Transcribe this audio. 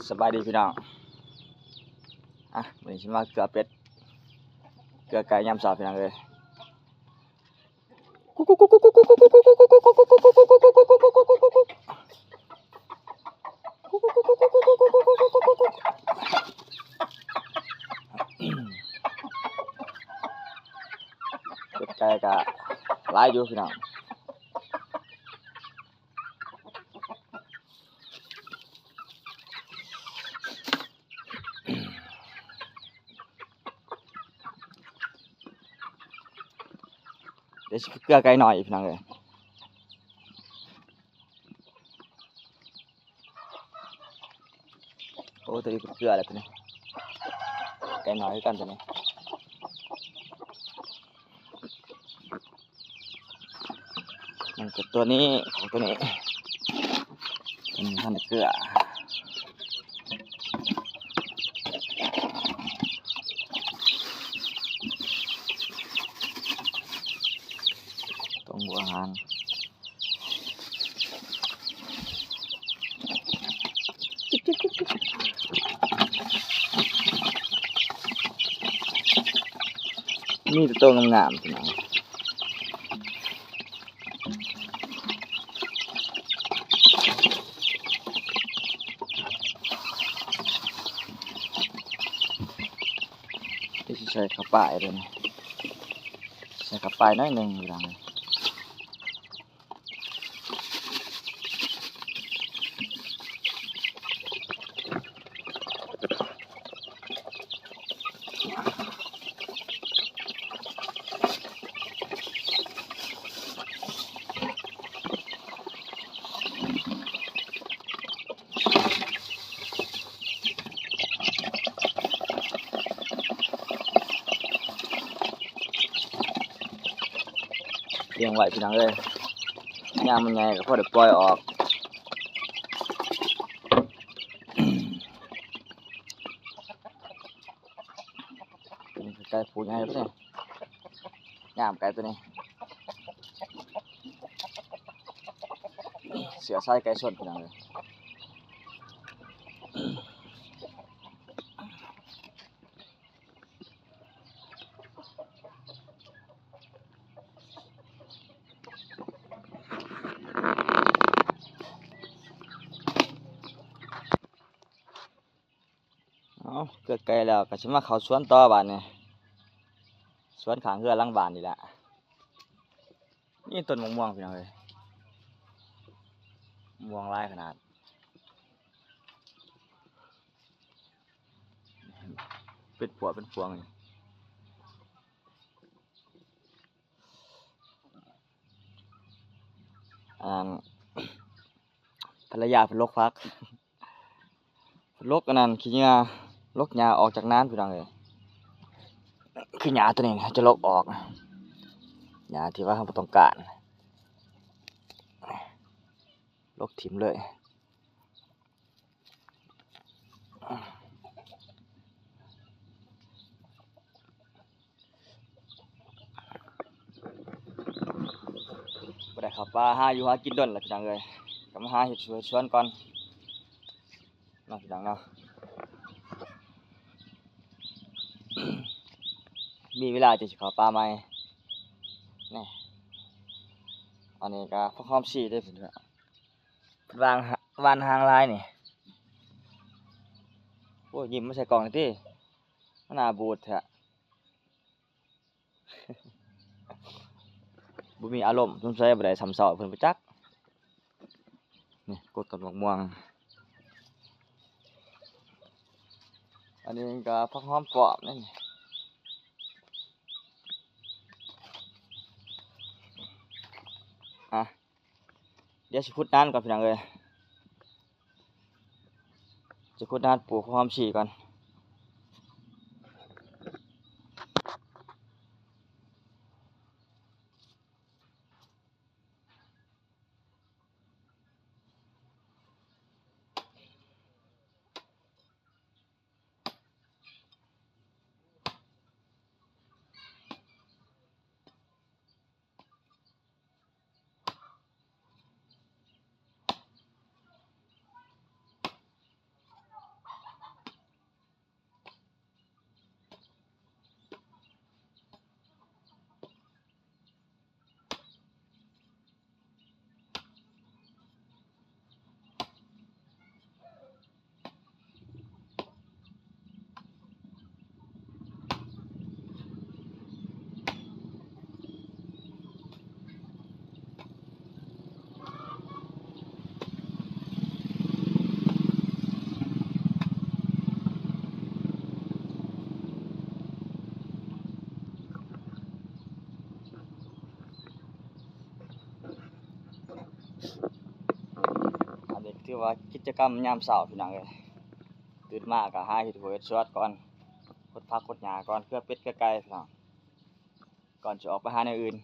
สบายดีพี่น้องวันนี้ฉันมาเกลือเป็ดเกลือไก่ยำสาบพี่น้องเลยเป็ดไก่ก็หลายอยู่พี่น้องเดี๋ยวเกลือไก่หน่อยพี่น้องเลยโอ้ตัวนี้เกลืออะไรตัวนี้ไก่หน่อยกันตัวนี้มันกับตัวนี้ของตัวนี้ท่านเกลือตรงหัวหางนี่ตัวงามๆพี่น้องที่ใส่ข้าวป่ายเลยนะใส่ข้าวป่ายน้อยหนึ่งพี่น้องเลี้ยงไว้พี่น้องเลยยามมันใหญ่ก็พอได้ปล่อยออกไก่ผูใหญ่ตัวนี้ยามไก่ตัวนี้เสือไส้ไก่สดพี่น้องเลยเกิดไก่แล้วก็จะมาเข้าสวนต่อบ้านนี่สวนข้างเรือนหลังบ้านนี่แหละนี่ต้นม่วงพี่น้องเลยม่วงหลายขนาดเป็นพวงเป็นพวงนี่ภรรยาเป็นโรคพักโรคอันนั้นขี้เหงื่อโรคหญ้าออกจากน้ำพี่น้องเลยคือหญ้าตัวนี้นะจะลบออกหญ้าที่ว่าเราต้องการลบถิ่มเลยบ่ได้ขับปลาหาอยู่หากินด้นแหละพี่น้องเลยก็มาหาเห็ดสวนก่อนเนาะพี่น้องเนาะ มีเวลาจะเข้าป่าใหม่นี่อันนี้ก็พวกหอมสีได้ผมวางวานหางลายนี่โอ้ยิ้มไม่ใช่กล่องนี่มันน่าบูดแท้ บุมีอารมณ์สงสัยบ่ได้สำเสาเพิ่นไปจักนี่กดกับหมวกม่วงอันนี้ก็พวกหอมปลอมนี่เดี๋ยวสิขุดน้ำก่อนพี่น้องเอ้ยจะขุดน้ำปลูกหอมฉี่ก่อน อว่ากิจกรรมยามเช้าพี่น้องเอ้ยตื่นมาก็หาเฮ็ดหัวเฮ็ดสวนก่อนขดผักขดหญ้าก่อนเพื่อเป็ดเพื่อไก่พี่น้องก่อนสิออกไปหาแนวอื่น